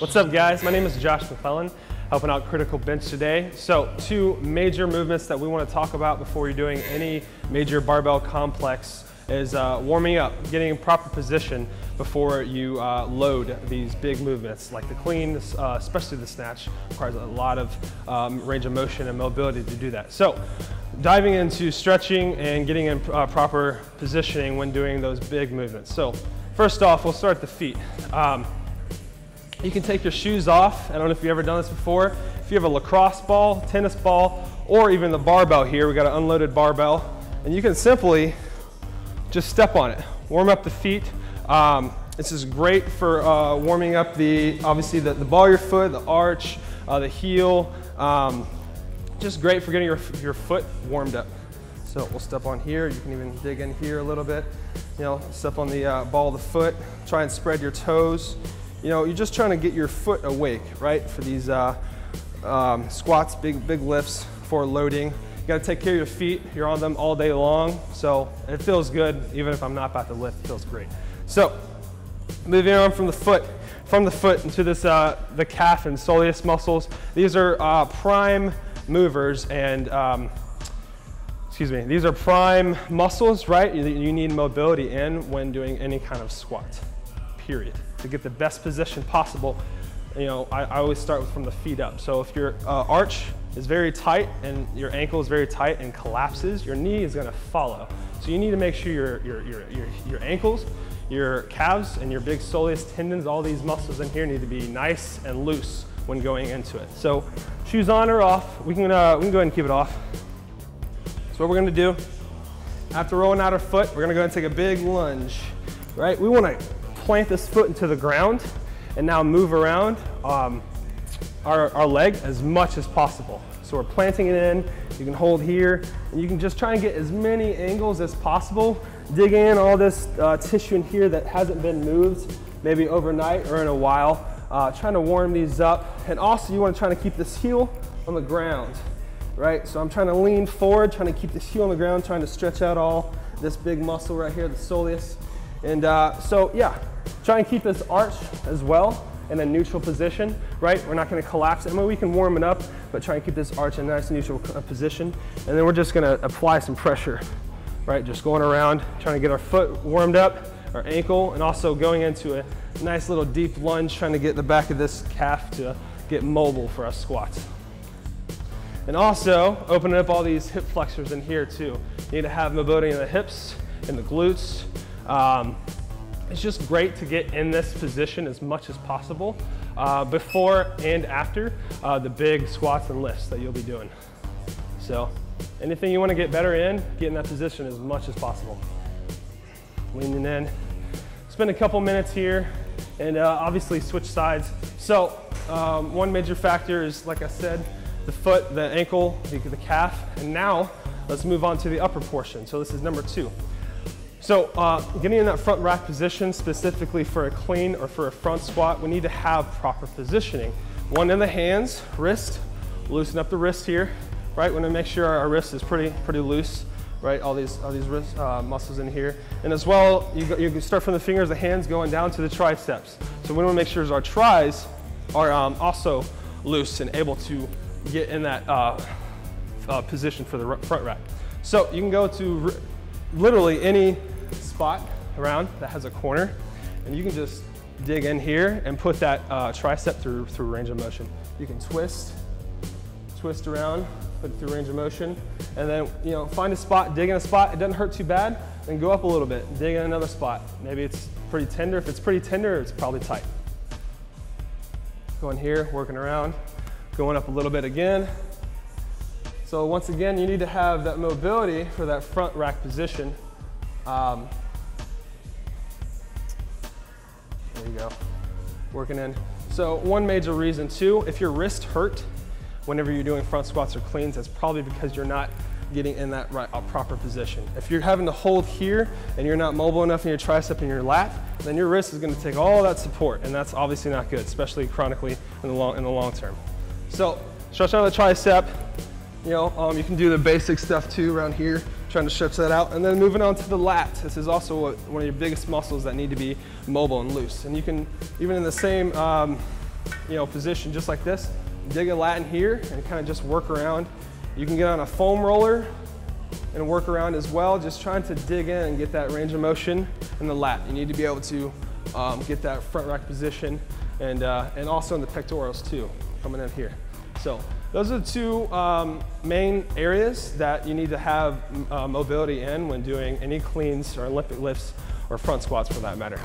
What's up, guys? My name is Josh McClellan, helping out Critical Bench today. So, two major movements that we want to talk about before you're doing any major barbell complex is warming up, getting in proper position before you load these big movements like the clean, especially the snatch. Requires a lot of range of motion and mobility to do that. So, diving into stretching and getting in proper positioning when doing those big movements. So, first off, we'll start at the feet. You can take your shoes off. I don't know if you've ever done this before. If you have a lacrosse ball, tennis ball, or even the barbell here, we got an unloaded barbell, and you can simply just step on it. Warm up the feet. This is great for warming up obviously the ball of your foot, the arch, the heel. Just great for getting your foot warmed up. So we'll step on here. You can even dig in here a little bit. You know, step on the ball of the foot. Try and spread your toes. You know, you're just trying to get your foot awake, right? For these squats, big lifts for loading. You gotta take care of your feet. You're on them all day long, so it feels good. Even if I'm not about to lift, it feels great. So, moving on from the foot into this, the calf and soleus muscles. These are prime movers and, these are prime muscles, right? You need mobility in when doing any kind of squat, period. To get the best position possible, you know, I always start from the feet up. So if your arch is very tight and your ankle is very tight and collapses, your knee is gonna follow. So you need to make sure your ankles, your calves, and your big soleus tendons, all these muscles in here need to be nice and loose when going into it. So shoes on or off, we can go ahead and keep it off. So what we're gonna do, after rolling out our foot, we're gonna go ahead and take a big lunge, right? We wanna plant this foot into the ground and now move around our leg as much as possible. So we're planting it in, you can hold here, and you can just try and get as many angles as possible. Dig in all this tissue in here that hasn't been moved, maybe overnight or in a while. Trying to warm these up. And also you want to try to keep this heel on the ground, right? So I'm trying to lean forward, trying to keep this heel on the ground, trying to stretch out all this big muscle right here, the soleus. And so yeah, try and keep this arch as well in a neutral position, right? We're not gonna collapse it. I mean, we can warm it up, but try and keep this arch in a nice neutral position. And then we're just gonna apply some pressure, right? Just going around, trying to get our foot warmed up, our ankle, and also going into a nice little deep lunge, trying to get the back of this calf to get mobile for our squats. And also, opening up all these hip flexors in here too. You need to have mobility in the hips and the glutes. It's just great to get in this position as much as possible before and after the big squats and lifts that you'll be doing. So anything you want to get better in, get in that position as much as possible. Leaning in. Spend a couple minutes here and obviously switch sides. So one major factor is, like I said, the foot, the ankle, the calf, and now let's move on to the upper portion. So this is number 2. So getting in that front rack position, specifically for a clean or for a front squat, we need to have proper positioning. One in the hands, wrist, loosen up the wrist here, right? We want to make sure our wrist is pretty loose, right? All these wrist muscles in here. And as well, you can start from the fingers, the hands going down to the triceps. So we want to make sure our tris are also loose and able to get in that position for the front rack. So you can go to literally any spot around that has a corner, and you can just dig in here and put that tricep through range of motion. You can twist around, put it through range of motion, and then find a spot, dig in a spot. It doesn't hurt too bad. Then go up a little bit, dig in another spot. Maybe it's pretty tender. If it's pretty tender, it's probably tight. Going here, working around, going up a little bit again. So once again, you need to have that mobility for that front rack position. There you go, working in. So one major reason too, if your wrist hurt whenever you're doing front squats or cleans, that's probably because you're not getting in that proper position. If you're having to hold here and you're not mobile enough in your tricep and your lat, then your wrist is gonna take all that support, and that's obviously not good, especially chronically in the long term. So stretch out the tricep. You can do the basic stuff too around here, trying to stretch that out. And then moving on to the lat. This is also one of your biggest muscles that need to be mobile and loose. And you can, even in the same position just like this. Dig a lat in here and kind of just work around. You can get on a foam roller and work around as well, just trying to dig in and get that range of motion in the lat. You need to be able to get that front rack position and also in the pectorals too, coming in here. So those are the two main areas that you need to have mobility in when doing any cleans or Olympic lifts or front squats for that matter.